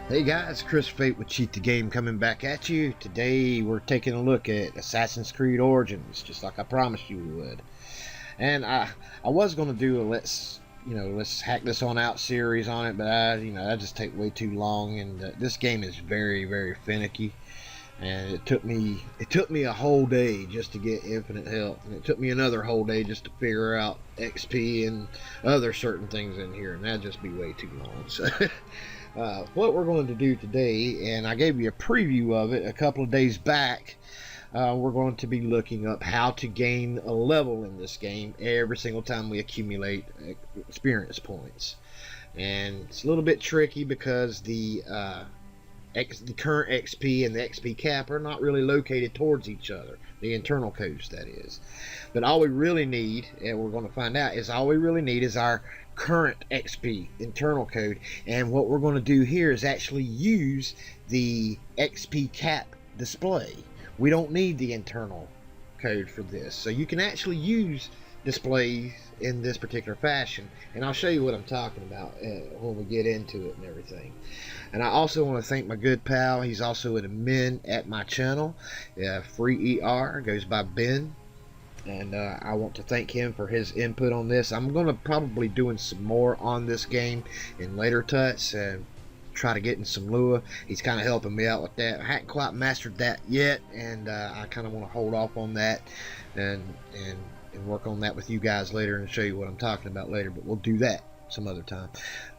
Hey guys, Chris Fayte with Cheat the Game coming back at you. Today we're taking a look at Assassin's Creed Origins, just like I promised you we would. And I was going to do a let's hack this on out series on it, but that just take way too long, and this game is very finicky. And it took me a whole day just to get infinite health, and it took me another whole day just to figure out XP and other certain things in here, and that'd just be way too long. So what we're going to do today, and I gave you a preview of it a couple of days back, we're going to be looking up how to gain a level in this game every single time we accumulate experience points. And it's a little bit tricky because the current XP and the XP cap are not really located towards each other, the internal codes that is. But all we really need, and we're going to find out, is all we really need is our current XP internal code. And what we're going to do here is actually use the XP cap display. We don't need the internal code for this, so you can actually use displays in this particular fashion, and I'll show you what I'm talking about when we get into it and everything. And I also want to thank my good pal, he's also an admin at my channel, Free ER, goes by Ben, and I want to thank him for his input on this. I'm going to probably doing some more on this game in later tuts and try to get in some Lua. He's kind of helping me out with that. I hadn't quite mastered that yet, and I kind of want to hold off on that and work on that with you guys later and show you what I'm talking about later, but we'll do that some other time.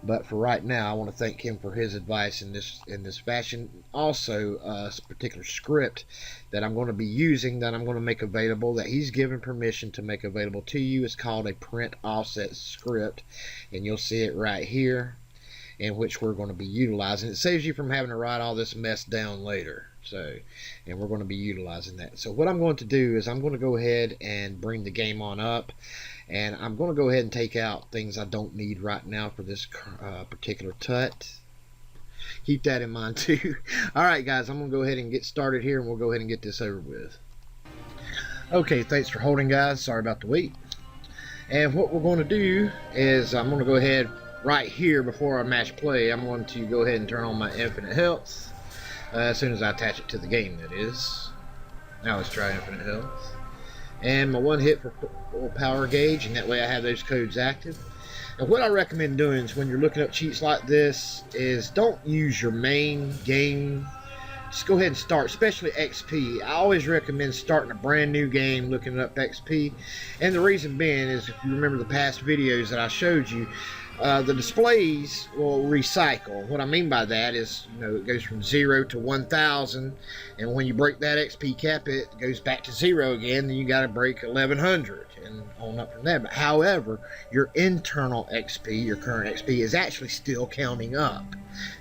But for right now, I want to thank him for his advice in this fashion. Also, a particular script that I'm going to be using, that I'm going to make available, that he's given permission to make available to you, is called a print offset script, and you'll see it right here, in which we're going to be utilizing. It saves you from having to write all this mess down later. So, and we're going to be utilizing that. So what I'm going to do is I'm going to go ahead and bring the game on up, and I'm going to go ahead and take out things I don't need right now for this particular tut. Keep that in mind too. Alright guys, I'm going to go ahead and get started here, and we'll go ahead and get this over with. Okay, thanks for holding guys, sorry about the wait. And what we're going to do is I'm going to go ahead right here before I mash play. I'm going to go ahead and turn on my infinite health. As soon as I attach it to the game, that is. Now let's try infinite health. And my one hit for full power gauge, and that way I have those codes active. And what I recommend doing is when you're looking up cheats like this is don't use your main game. Just go ahead and start, especially XP. I always recommend starting a brand new game looking up XP. And the reason being is, if you remember the past videos that I showed you, the displays will recycle. What I mean by that is, it goes from 0 to 1,000, and when you break that XP cap, it goes back to 0 again. Then you got to break 1,100 and on up from there. But however, your internal XP, your current XP, is actually still counting up,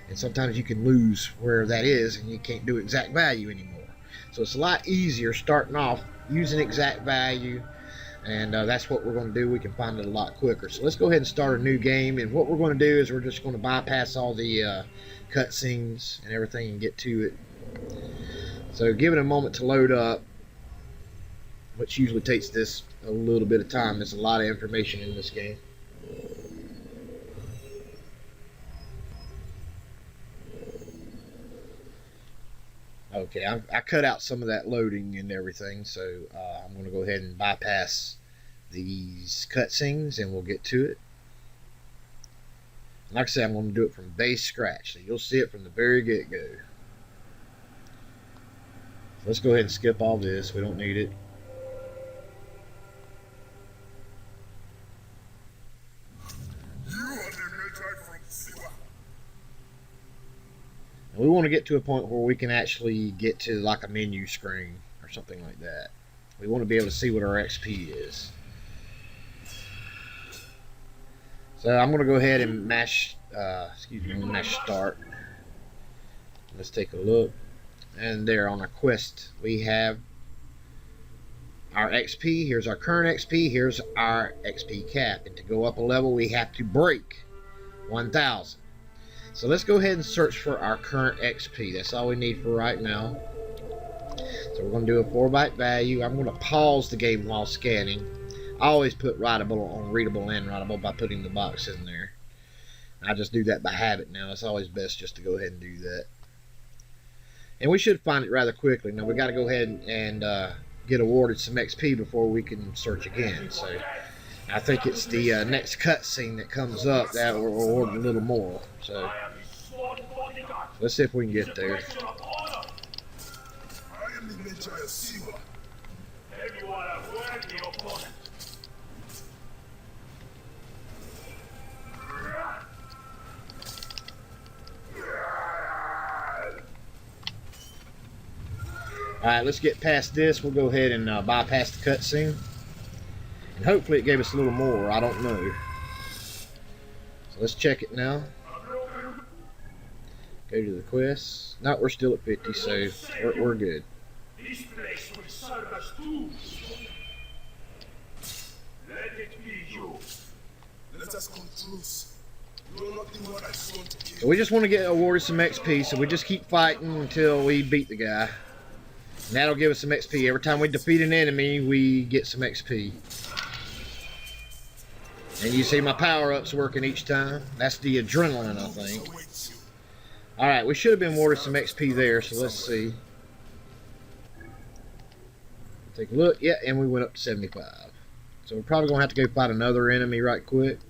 and sometimes you can lose where that is, and you can't do exact value anymore. So it's a lot easier starting off using exact value. And that's what we're going to do. We can find it a lot quicker. So let's go ahead and start a new game. And what we're going to do is we're just going to bypass all the cutscenes and everything and get to it. So give it a moment to load up, which usually takes this a little bit of time. There's a lot of information in this game. Okay, I cut out some of that loading and everything, so I'm going to go ahead and bypass these cutscenes and we'll get to it. Like I said, I'm going to do it from base scratch, so you'll see it from the very get-go. Let's go ahead and skip all this. We don't need it. And we want to get to a point where we can actually get to like a menu screen or something like that. We want to be able to see what our XP is. So I'm going to go ahead and mash start. Let's take a look. And there on our quest we have our XP. Here's our current XP. Here's our XP cap. And to go up a level, we have to break 1,000. So let's go ahead and search for our current XP. That's all we need for right now. So we're going to do a 4-byte value. I'm going to pause the game while scanning. I always put writable on readable and writable by putting the box in there. I just do that by habit now. It's always best just to go ahead and do that. And we should find it rather quickly. Now we got to go ahead and get awarded some XP before we can search again. So I think it's the next cutscene that comes up that will award a little more. So let's see if we can get there. Alright, let's get past this. We'll go ahead and bypass the cutscene. And hopefully it gave us a little more. I don't know. So let's check it now. Go to the quest. No, we're still at 50, so we're good. This place will serve us too. Let it be you. Let us conclude. So we just want to get awarded some XP, so we just keep fighting until we beat the guy. And that'll give us some XP. Every time we defeat an enemy, we get some XP. And you see my power-ups working each time. That's the adrenaline, I think. Alright, we should have been awarded some XP there, so let's see. Take a look. Yeah, and we went up to 75. So we're probably going to have to go fight another enemy right quick.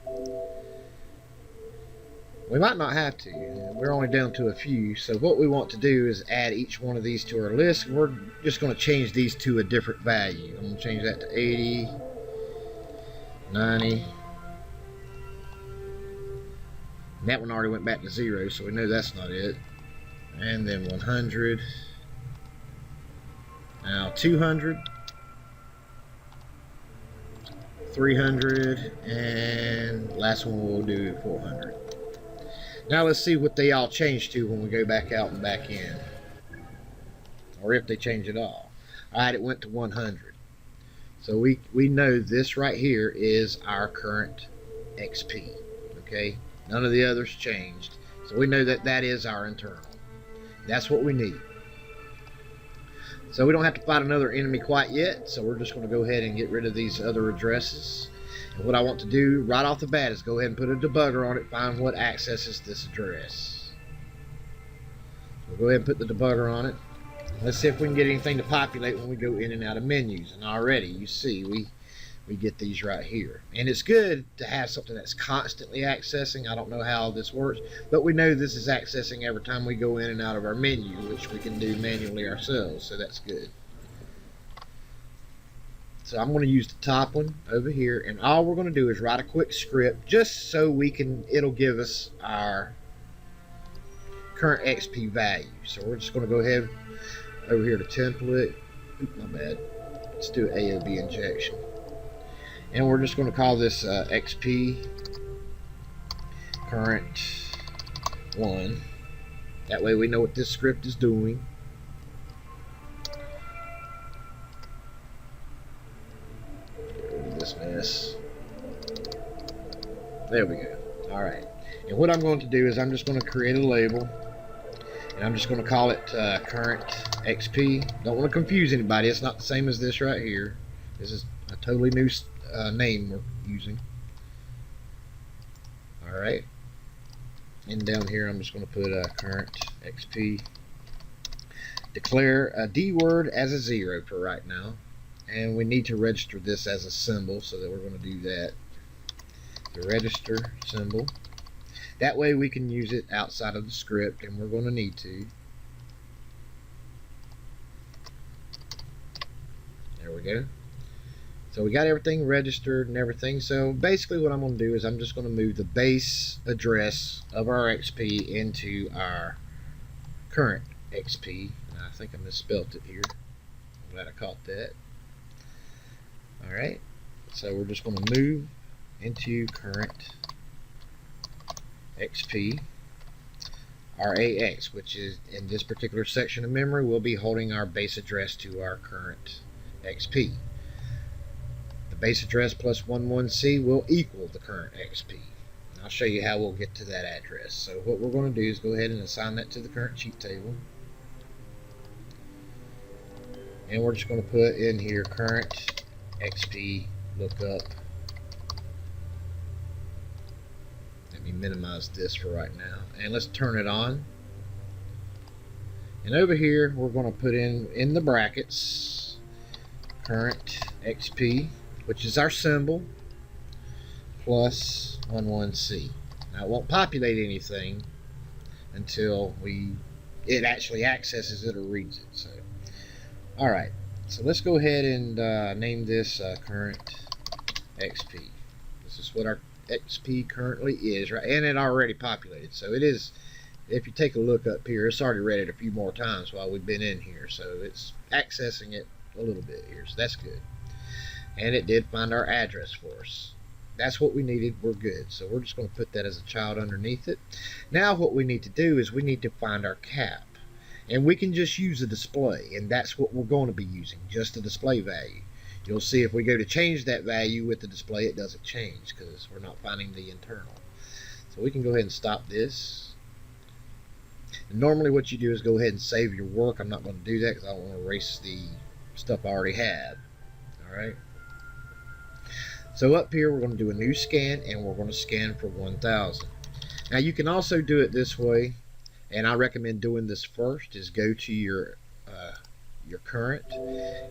We might not have to. We're only down to a few. So what we want to do is add each one of these to our list. We're just going to change these to a different value. I'm going to change that to 80, 90. And that one already went back to 0, so we know that's not it. And then 100. Now 200. 300. And last one we'll do 400. Now let's see what they all change to when we go back out and back in. Or if they change it all. Alright, it went to 100. So we know this right here is our current XP. Okay? None of the others changed. So we know that that is our internal. That's what we need. So we don't have to fight another enemy quite yet. So we're just going to go ahead and get rid of these other addresses. And what I want to do right off the bat is go ahead and put a debugger on it, find what accesses this address. We'll go ahead and put the debugger on it. Let's see if we can get anything to populate when we go in and out of menus. And already, you see, we get these right here. And it's good to have something that's constantly accessing. I don't know how this works, but we know this is accessing every time we go in and out of our menu, which we can do manually ourselves, so that's good. So I'm going to use the top one over here, and all we're going to do is write a quick script just so we can, it'll give us our current XP value. So we're just going to go ahead over here to template. Oops, my bad. Let's do an AOB injection. And we're just going to call this XP current 1. That way we know what this script is doing. This mess. There we go. Alright. And what I'm going to do is I'm just going to create a label. And I'm just going to call it current XP. Don't want to confuse anybody. It's not the same as this right here. This is a totally new name we're using. Alright. And down here I'm just going to put current XP. Declare a D word as a 0 for right now. And we need to register this as a symbol, so that we're going to do that. The register symbol. That way we can use it outside of the script, and we're going to need to. There we go. So we got everything registered and everything. So basically what I'm going to do is I'm just going to move the base address of our XP into our current XP. And I think I misspelled it here. I'm glad I caught that. Alright, so we're just going to move into current XP, our AX, which is in this particular section of memory, we'll be holding our base address to our current XP. The base address plus 11C will equal the current XP. And I'll show you how we'll get to that address. So what we're going to do is go ahead and assign that to the current cheat table. And we're just going to put in here current XP lookup Let me minimize this for right now, and let's turn it on. And over here we're going to put in the brackets current XP, which is our symbol, plus 11C. Now it won't populate anything until it actually accesses it or reads it. So, all right. So let's go ahead and name this current XP. This is what our XP currently is, right? And it already populated. So it is, if you take a look up here, it's already read it a few more times while we've been in here. So it's accessing it a little bit here. So that's good. And it did find our address for us. That's what we needed. We're good. So we're just going to put that as a child underneath it. Now what we need to do is we need to find our cap. And we can just use a display, and that's what we're going to be using, just the display value. You'll see if we go to change that value with the display, it doesn't change because we're not finding the internal. So we can go ahead and stop this. And normally what you do is go ahead and save your work. I'm not going to do that because I don't want to erase the stuff I already have. Alright. So up here we're going to do a new scan, and we're going to scan for 1000. Now you can also do it this way. And I recommend doing this first, is go to your current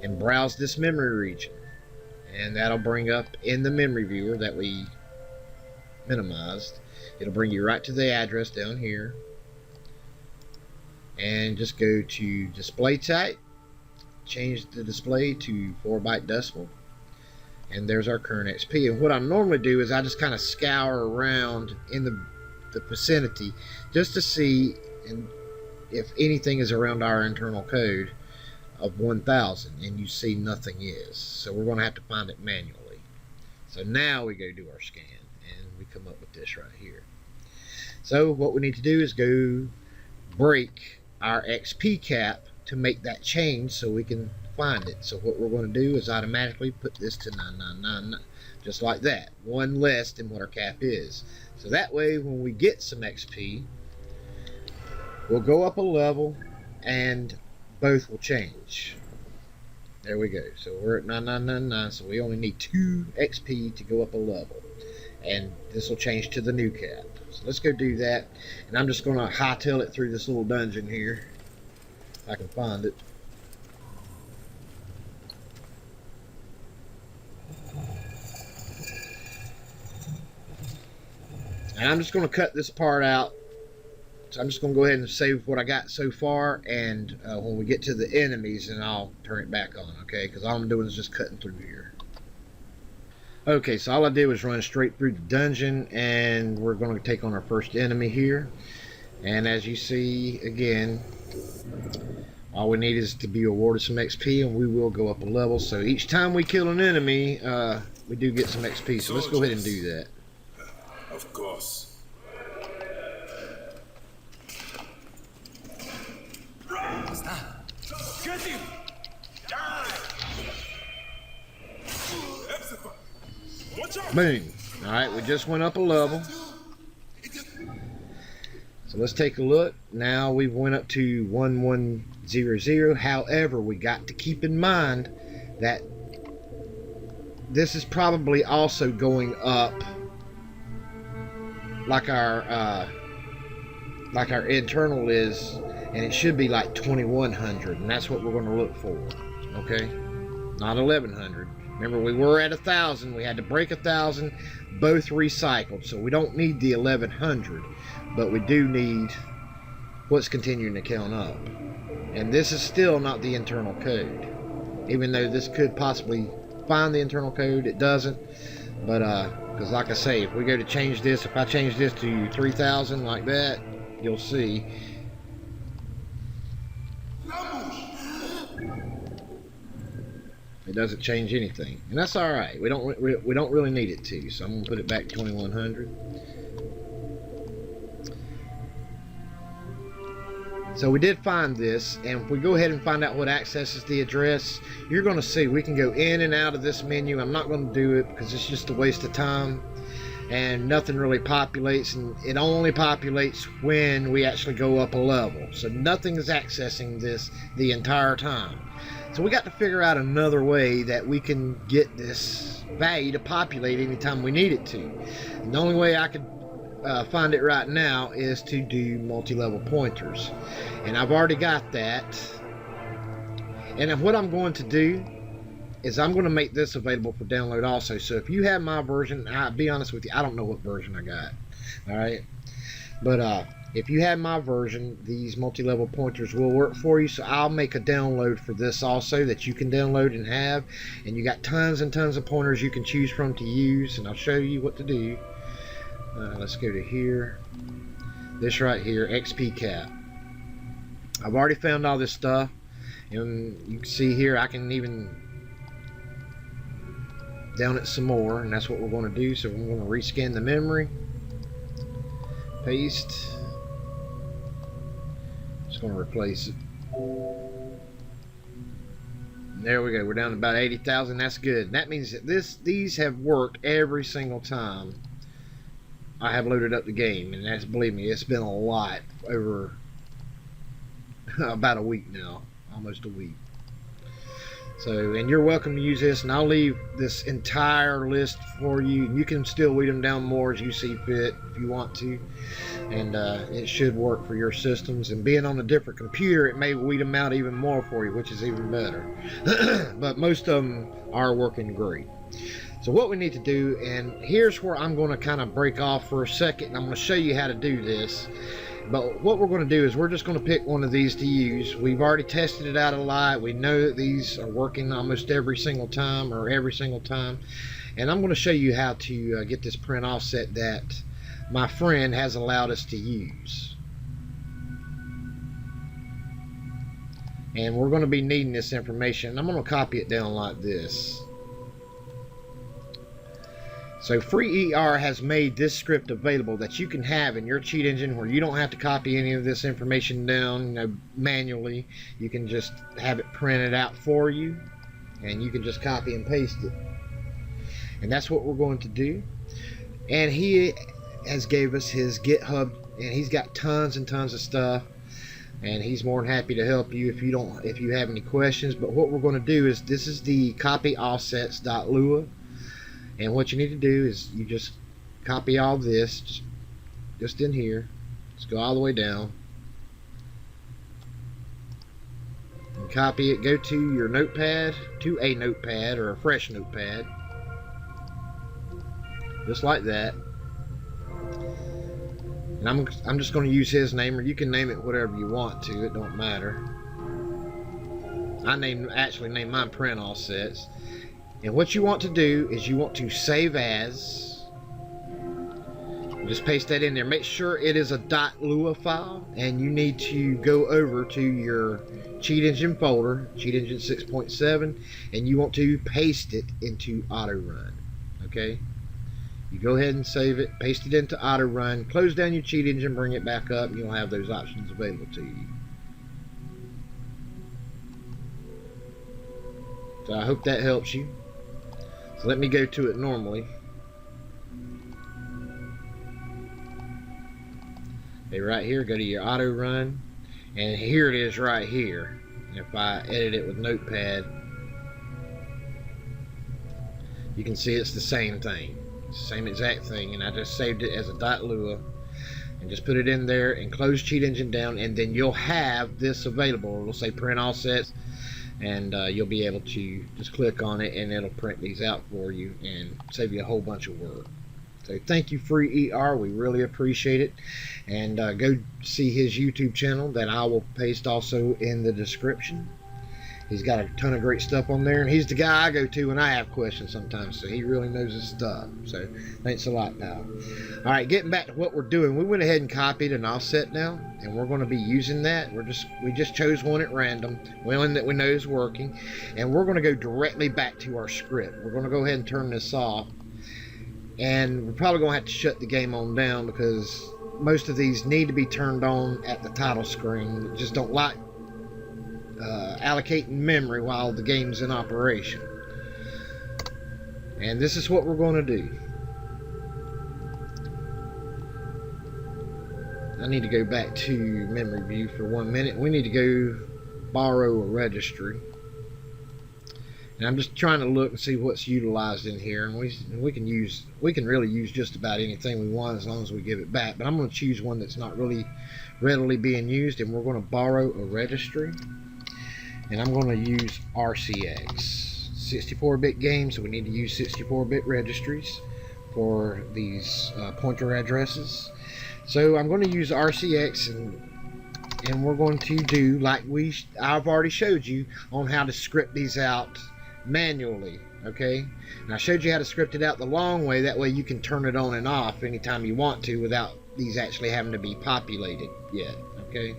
and browse this memory region. And that'll bring up in the memory viewer that we minimized. It'll bring you right to the address down here. And just go to display type. Change the display to 4-byte decimal. And there's our current XP. And what I normally do is I just kind of scour around in the vicinity just to see if anything is around our internal code of 1000, and you see nothing is. So we're going to have to find it manually. So now we go do our scan, and we come up with this right here. So what we need to do is go break our XP cap to make that change so we can find it. So what we're going to do is automatically put this to 9999, just like that, one less than what our cap is. So that way when we get some XP, we'll go up a level and both will change. There we go. So we're at 9999, so we only need 2 XP to go up a level. And this will change to the new cap. So let's go do that. And I'm just going to hightail it through this little dungeon here, if I can find it. And I'm just going to cut this part out. So I'm just going to go ahead and save what I got so far, and when we get to the enemies, then I'll turn it back on, okay? Because all I'm doing is just cutting through here. Okay, so all I did was run straight through the dungeon, and we're going to take on our first enemy here. And as you see, again, all we need is to be awarded some XP, and we will go up a level. So each time we kill an enemy, we do get some XP. So let's go ahead and do that. Of course. Get him! Die! Watch out! Boom. Alright, we just went up a level. So let's take a look. Now we went up to 1100. However, we got to keep in mind that this is probably also going up like our internal is, and it should be like 2100, and that's what we're going to look for. Okay, not 1100. Remember, we were at 1000. We had to break 1000. Both recycled, so we don't need the 1100, but we do need what's continuing to count up. And this is still not the internal code, even though this could possibly find the internal code. It doesn't. But because like I say, if we go to change this, if I change this to 3000 like that, you'll see it doesn't change anything, and that's all right. We don't really need it to. So I'm gonna put it back to 2100. So we did find this, and if we go ahead and find out what accesses the address, you're going to see we can go in and out of this menu. I'm not going to do it because it's just a waste of time, and nothing really populates, and it only populates when we actually go up a level. So nothing is accessing this the entire time. So we got to figure out another way that we can get this value to populate anytime we need it to. And the only way I could find it right now is to do multi-level pointers, and I've already got that. And then what I'm going to do is I'm going to make this available for download also. So if you have my version, I'll be honest with you, I don't know what version I got. All right, but if you have my version, these multi-level pointers will work for you. So I'll make a download for this also that you can download and have, and you got tons and tons of pointers you can choose from to use, and I'll show you what to do. Let's go to here, this right here, XP cap. I've already found all this stuff, and you can see here I can even down it some more, and that's what we're going to do. So we're going to rescan the memory, paste, just going to replace it. And there we go, we're down to about 80,000. That's good. That means that these have worked every single time I have loaded up the game, and that's, believe me, it's been a lot over about a week now, almost a week. So, and you're welcome to use this, and I'll leave this entire list for you. You can still weed them down more as you see fit if you want to, and it should work for your systems. And being on a different computer, it may weed them out even more for you, which is even better. But most of them are working great. So what we need to do, and here's where I'm going to kind of break off for a second, and I'm going to show you how to do this. But what we're going to do is we're just going to pick one of these to use. We've already tested it out a lot. We know that these are working almost every single time, or every single time. And I'm going to show you how to get this print offset that my friend has allowed us to use. And we're going to be needing this information. I'm going to copy it down like this. So FreeER has made this script available that you can have in your cheat engine, where you don't have to copy any of this information down, manually. You can just have it printed out for you, and you can just copy and paste it. And that's what we're going to do. And he has gave us his GitHub, and he's got tons and tons of stuff, and he's more than happy to help you if you have any questions. But what we're going to do is, this is the copyoffsets.lua. And what you need to do is you just copy all this just in here. Just go all the way down and copy it. Go to your notepad, to a notepad or a fresh notepad, just like that. And I'm just going to use his name, or you can name it whatever you want to. It don't matter. I actually named mine print offsets. And what you want to do is you want to save as. Just paste that in there. Make sure it is a .lua file, and you need to go over to your cheat engine folder, cheat engine 6.7, and you want to paste it into auto run. Okay, you go ahead and save it, paste it into auto run, close down your cheat engine, bring it back up, and you'll have those options available to you. So I hope that helps you. So let me go to it normally. Okay, right here, go to your auto run, and here it is right here. And if I edit it with Notepad, you can see it's the same thing. It's the same exact thing, and I just saved it as a .lua and just put it in there and close cheat engine down, and then you'll have this available. It'll say print offsets, and you'll be able to just click on it and it'll print these out for you and save you a whole bunch of work. So thank you, FreeER. We really appreciate it. And go see his YouTube channel that I will paste also in the description. He's got a ton of great stuff on there, and he's the guy I go to when I have questions sometimes, so he really knows his stuff. So thanks a lot, pal. All right, getting back to what we're doing, we went ahead and copied an offset now, and we're going to be using that. We just chose one at random, one that we know is working, and we're going to go directly back to our script. We're going to go ahead and turn this off, and we're probably going to have to shut the game on down because most of these need to be turned on at the title screen. We just don't like allocating memory while the game's in operation. And this is what we're going to do. I need to go back to memory view for 1 minute. We need to go borrow a registry. And I'm just trying to look and see what's utilized in here, and we can really use just about anything we want as long as we give it back. But I'm going to choose one that's not really readily being used, and we're going to borrow a registry, and I'm going to use RCX. 64-bit game, so we need to use 64-bit registries for these pointer addresses. So I'm going to use RCX, and we're going to do like I've already showed you on how to script these out manually. Okay, and I showed you how to script it out the long way. That way you can turn it on and off anytime you want to without these actually having to be populated yet. Okay,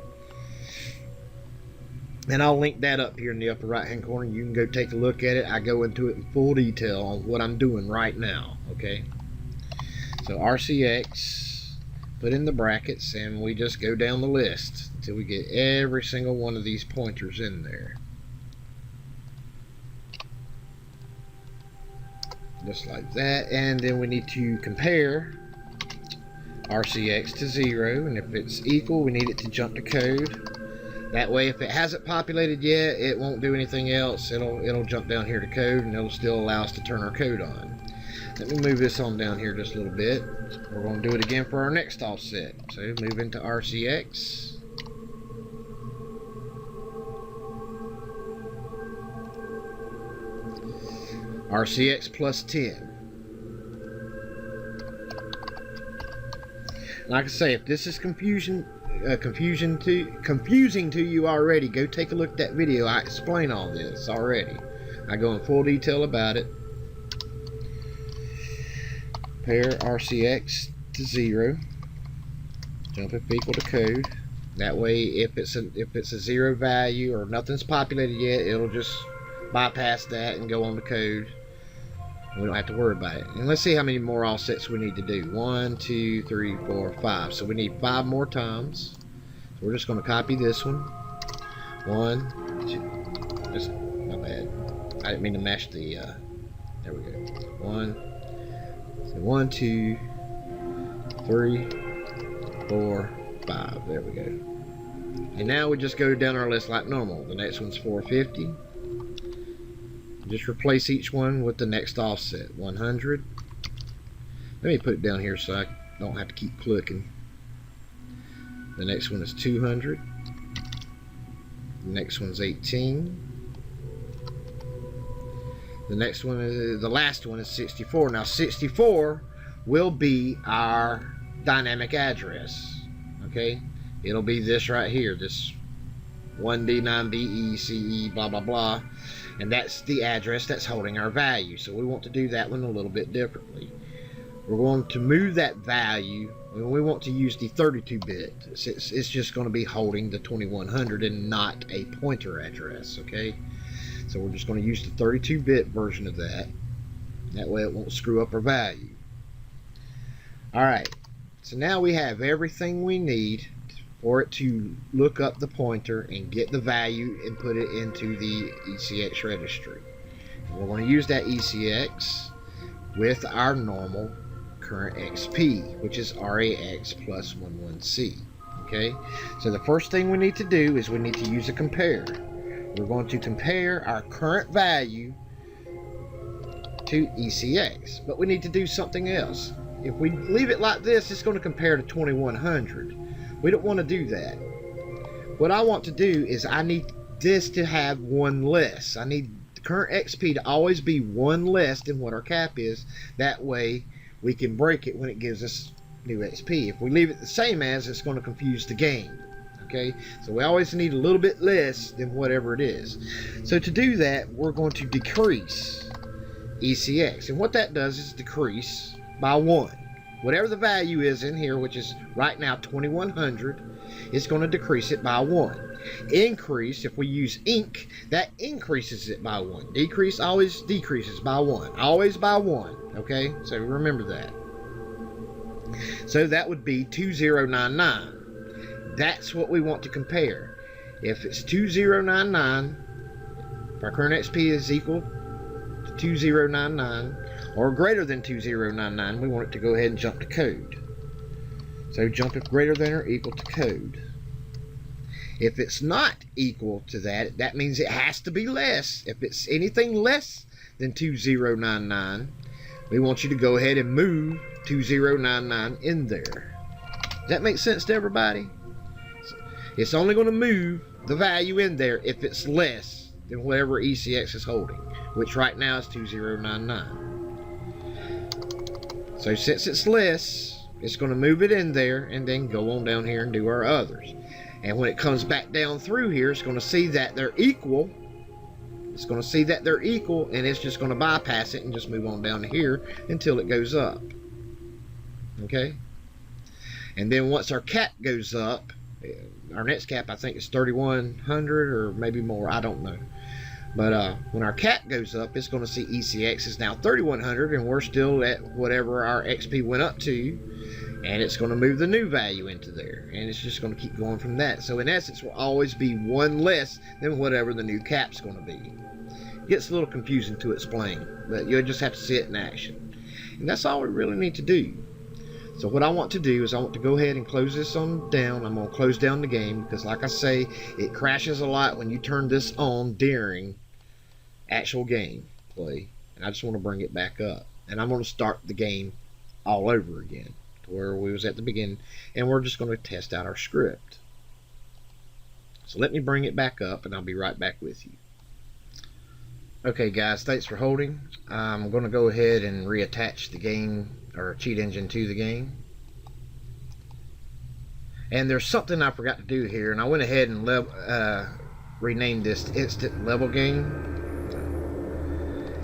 and I'll link that up here in the upper right hand corner. You can go take a look at it. I go into it in full detail on what I'm doing right now. Okay, so RCX, put in the brackets, and we just go down the list until we get every single one of these pointers in there. Just like that. And then we need to compare RCX to 0, and if it's equal, we need it to jump to code. That way, if it hasn't populated yet, it won't do anything else. It'll jump down here to code, and it'll still allow us to turn our code on. Let me move this on down here just a little bit. We're going to do it again for our next offset. So move into RCX. RCX plus 10. Like I say, if this is confusing to you already, go take a look at that video. I explain all this already. I go in full detail about it. Pair RCX to 0. Jump if equal to code. That way, if it's a 0 value or nothing's populated yet, it'll just bypass that and go on to code. We don't have to worry about it. And let's see how many more offsets we need to do. 1, 2, 3, 4, 5. So we need 5 more times. So we're just going to copy this one. 1, 2. Just, my bad. I didn't mean to mash the. There we go. 1. So 1, 2, 3, 4, 5. There we go. And now we just go down our list like normal. The next one's 450. Just replace each one with the next offset. 100. Let me put it down here so I don't have to keep clicking. The next one is 200. The next one's 18. The next one is, the last one is 64. Now 64 will be our dynamic address. Okay, it'll be this right here, this 1D9BECE blah blah blah. And that's the address that's holding our value. So we want to do that one a little bit differently. We're going to move that value, and we want to use the 32-bit. It's just going to be holding the 2100 and not a pointer address, okay? So we're just going to use the 32-bit version of that. That way it won't screw up our value. Alright, so now we have everything we need for it to look up the pointer and get the value and put it into the ECX registry. And we're going to use that ECX with our normal current XP, which is RAX plus 11C. Okay, so the first thing we need to do is we need to use a compare. We're going to compare our current value to ECX, but we need to do something else. If we leave it like this, it's going to compare to 2100. We don't want to do that. What I want to do is I need this to have one less. I need the current XP to always be one less than what our cap is. That way we can break it when it gives us new XP. If we leave it the same as, it's going to confuse the game. Okay, so we always need a little bit less than whatever it is. So to do that, we're going to decrease ECX. And what that does is decrease by 1. Whatever the value is in here, which is right now 2100, it's going to decrease it by 1. Increase, if we use ink, that increases it by 1. Decrease always decreases by 1. Always by 1. Okay, so remember that. So that would be 2099. That's what we want to compare. If it's 2099, if our current XP is equal to 2099, or greater than 2099, we want it to go ahead and jump to code. So jump if greater than or equal to code. If it's not equal to that. That means it has to be less. If it's anything less than 2099, we want you to go ahead and move 2099 in there. Does that make sense to everybody? It's only going to move the value in there if it's less than whatever ECX is holding, which right now is 2099. So since it's less, it's going to move it in there and then go on down here and do our others. And when it comes back down through here, it's going to see that they're equal. It's going to see that they're equal, and it's just going to bypass it and just move on down to here until it goes up. Okay? And then once our cap goes up, our next cap I think is 3100 or maybe more, I don't know. But when our cap goes up, it's going to see ECX is now 3100, and we're still at whatever our XP went up to, and it's going to move the new value into there, and it's just going to keep going from that. So in essence, will always be one less than whatever the new cap's going to be. It gets a little confusing to explain, but you'll just have to see it in action. And that's all we really need to do. So what I want to do is I want to go ahead and close this on down. I'm going to close down the game because, like I say, it crashes a lot when you turn this on during actual game play. And I just want to bring it back up. And I'm going to start the game all over again to where we was at the beginning. And we're just going to test out our script. So let me bring it back up and I'll be right back with you. Okay guys, thanks for holding. I'm going to go ahead and reattach the game or cheat engine to the game. And there's something I forgot to do here, and I went ahead and renamed this instant level game.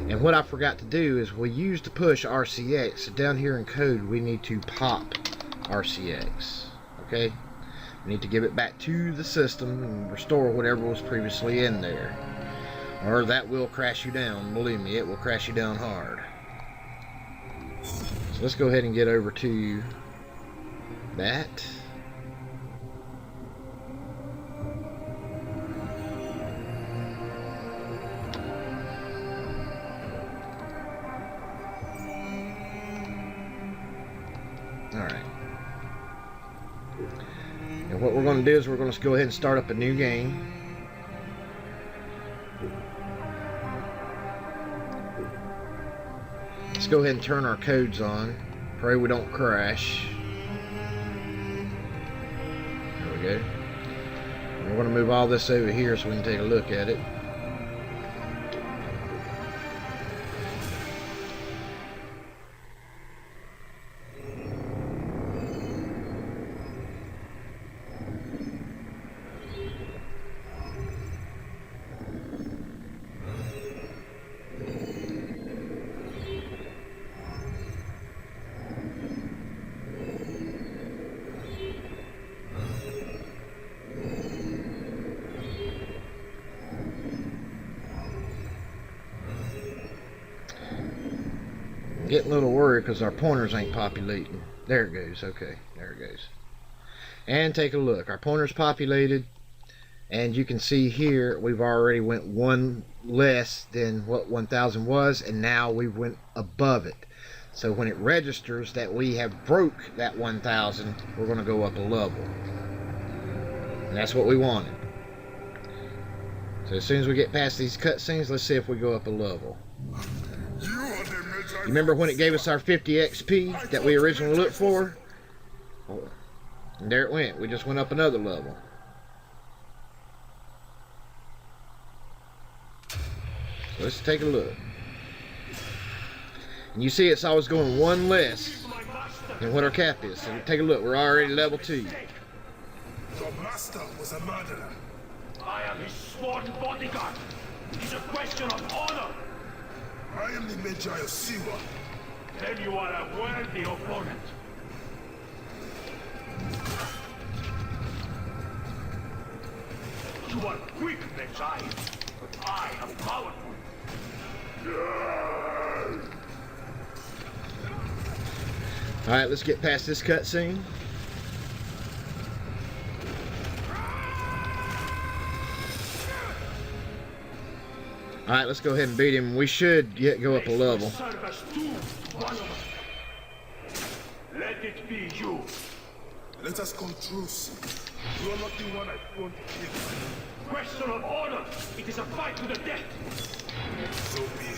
And what I forgot to do is we used to push RCX. So down here in code we need to pop RCX. Okay? We need to give it back to the system and restore whatever was previously in there. Or that will crash you down. Believe me, it will crash you down hard. So let's go ahead and get over to that. Alright. And what we're going to do is we're going to go ahead and start up a new game. Let's go ahead and turn our codes on. Pray we don't crash. There we go. And we're going to move all this over here so we can take a look at it. Getting a little worried because our pointers ain't populating. There it goes. Okay, there it goes. And take a look. Our pointer's populated, and you can see here we've already went one less than what 1000 was, and now we went above it. So when it registers that we have broke that 1000, we're going to go up a level. And that's what we wanted. So as soon as we get past these cutscenes, let's see if we go up a level. You remember when it gave us our 50 XP that we originally looked for? And there it went. We just went up another level. So let's take a look. And you see it's always going one less than what our cap is. So take a look. We're already level 2. Your master was a murderer. I am his sworn bodyguard. It's a question of honor. I am the Magi of Siwa. Then you are a worthy opponent. You are weak, Magi, but I am powerful. Alright, let's get past this cutscene. Alright, let's go ahead and beat him. We should go up a level. Let it be you. Let us come truce. You are not the one I want to kill. question of honor. It is a fight to the death. So be it.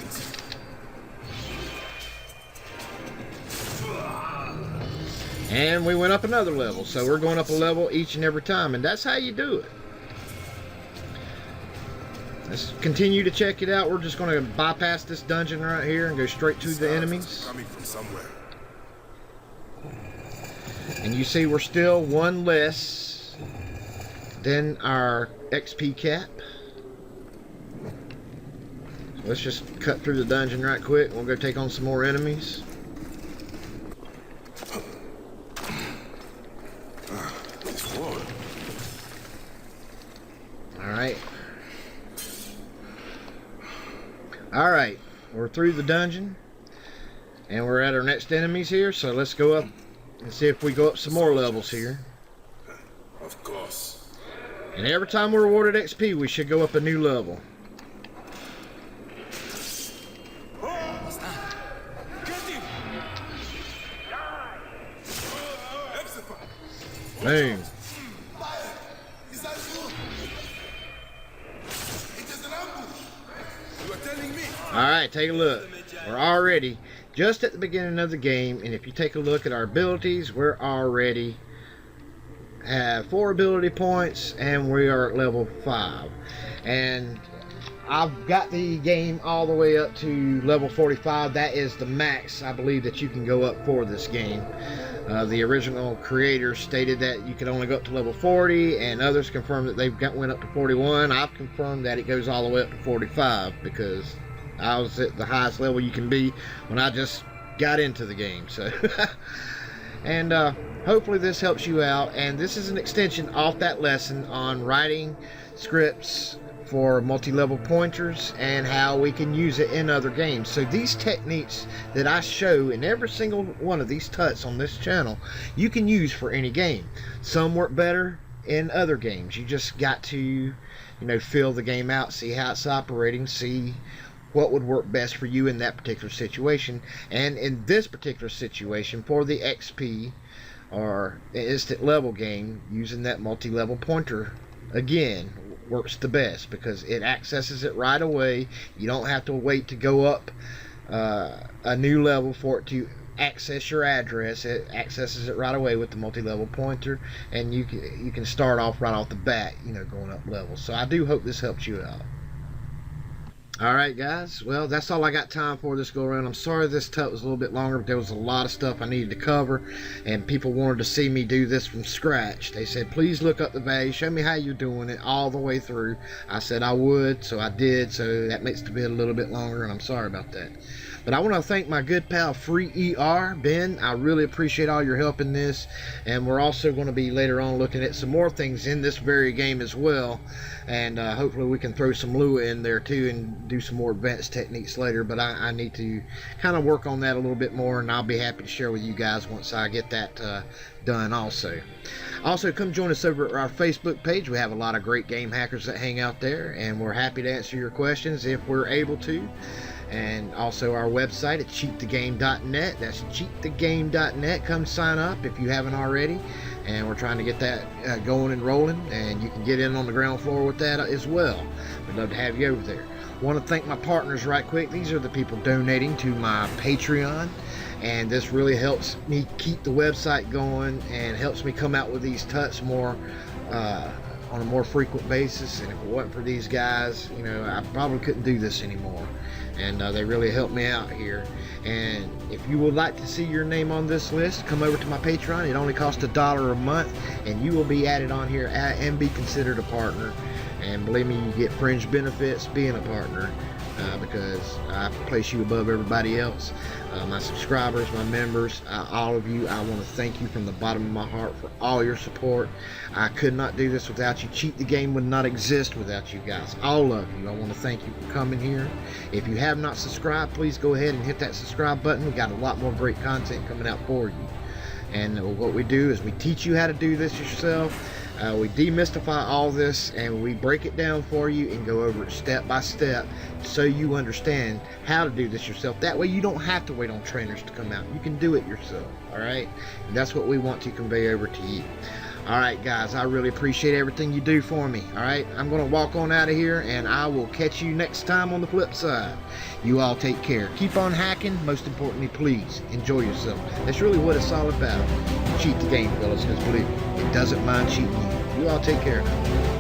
And we went up another level, so we're going up a level each and every time, and that's how you do it. Let's continue to check it out. We're just going to bypass this dungeon right here and go straight to the enemies. Coming from somewhere. And you see we're still one less than our XP cap. So let's just cut through the dungeon right quick. We'll go take on some more enemies. Alright, we're through the dungeon and we're at our next enemies here, so let's go up and see if we go up some more levels here. Of course. And every time we're awarded XP, we should go up a new level. Boom. Alright, take a look. We're already just at the beginning of the game, and if you take a look at our abilities, we're already have 4 ability points, and we are at level 5. And I've got the game all the way up to level 45. That is the max, I believe, that you can go up for this game. The original creators stated that you could only go up to level 40, and others confirmed that they've went up to 41. I've confirmed that it goes all the way up to 45 because I was at the highest level you can be when I just got into the game. So, and hopefully this helps you out. And this is an extension off that lesson on writing scripts for multi-level pointers and how we can use it in other games. So these techniques that I show in every single one of these tuts on this channel, you can use for any game. Some work better in other games. You just got to, you know, feel the game out, see how it's operating, see what would work best for you in that particular situation. And in this particular situation, for the XP or instant level game, using that multi-level pointer again works the best because it accesses it right away. You don't have to wait to go up a new level for it to access your address. It accesses it right away with the multi-level pointer, and you can start off right off the bat, you know, going up levels. So I do hope this helps you out. Alright guys, well that's all I got time for this go around. I'm sorry this tut was a little bit longer, but there was a lot of stuff I needed to cover, and people wanted to see me do this from scratch. They said, please look up the value, show me how you're doing it all the way through. I said I would, so I did, so that makes the vid a little bit longer, and I'm sorry about that. But I want to thank my good pal Free ER, Ben. I really appreciate all your help in this, and we're also going to be later on looking at some more things in this very game as well, and hopefully we can throw some Lua in there too and do some more advanced techniques later. But I need to kind of work on that a little bit more, and I'll be happy to share with you guys once I get that done also. Come join us over at our Facebook page. We have a lot of great game hackers that hang out there, and we're happy to answer your questions if we're able to. And also our website at cheatthegame.net. That's cheatthegame.net. Come sign up if you haven't already, and we're trying to get that going and rolling, and you can get in on the ground floor with that as well. We'd love to have you over there. Want to thank my partners right quick. These are the people donating to my Patreon, and this really helps me keep the website going and helps me come out with these tuts more on a more frequent basis. And if it wasn't for these guys, you know, I probably couldn't do this anymore, and they really helped me out here. And if you would like to see your name on this list, come over to my Patreon. It only costs $1 a month, and you will be added on here and be considered a partner. And believe me, you get fringe benefits being a partner, because I place you above everybody else. My subscribers, my members, all of you, I want to thank you from the bottom of my heart for all your support. I could not do this without you. Cheat the Game would not exist without you guys. All of you, I want to thank you for coming here. If you have not subscribed, please go ahead and hit that subscribe button. We got a lot more great content coming out for you. And what we do is we teach you how to do this yourself. We demystify all this, and we break it down for you and go over it step by step so you understand how to do this yourself. That way you don't have to wait on trainers to come out. You can do it yourself, alright? And that's what we want to convey over to you. Alright guys, I really appreciate everything you do for me. Alright, I'm going to walk on out of here, and I will catch you next time on the flip side. You all take care. Keep on hacking. Most importantly, please enjoy yourself. That's really what it's all about. Cheat the game, fellas, because believe me, it doesn't mind cheating you. You all take care now.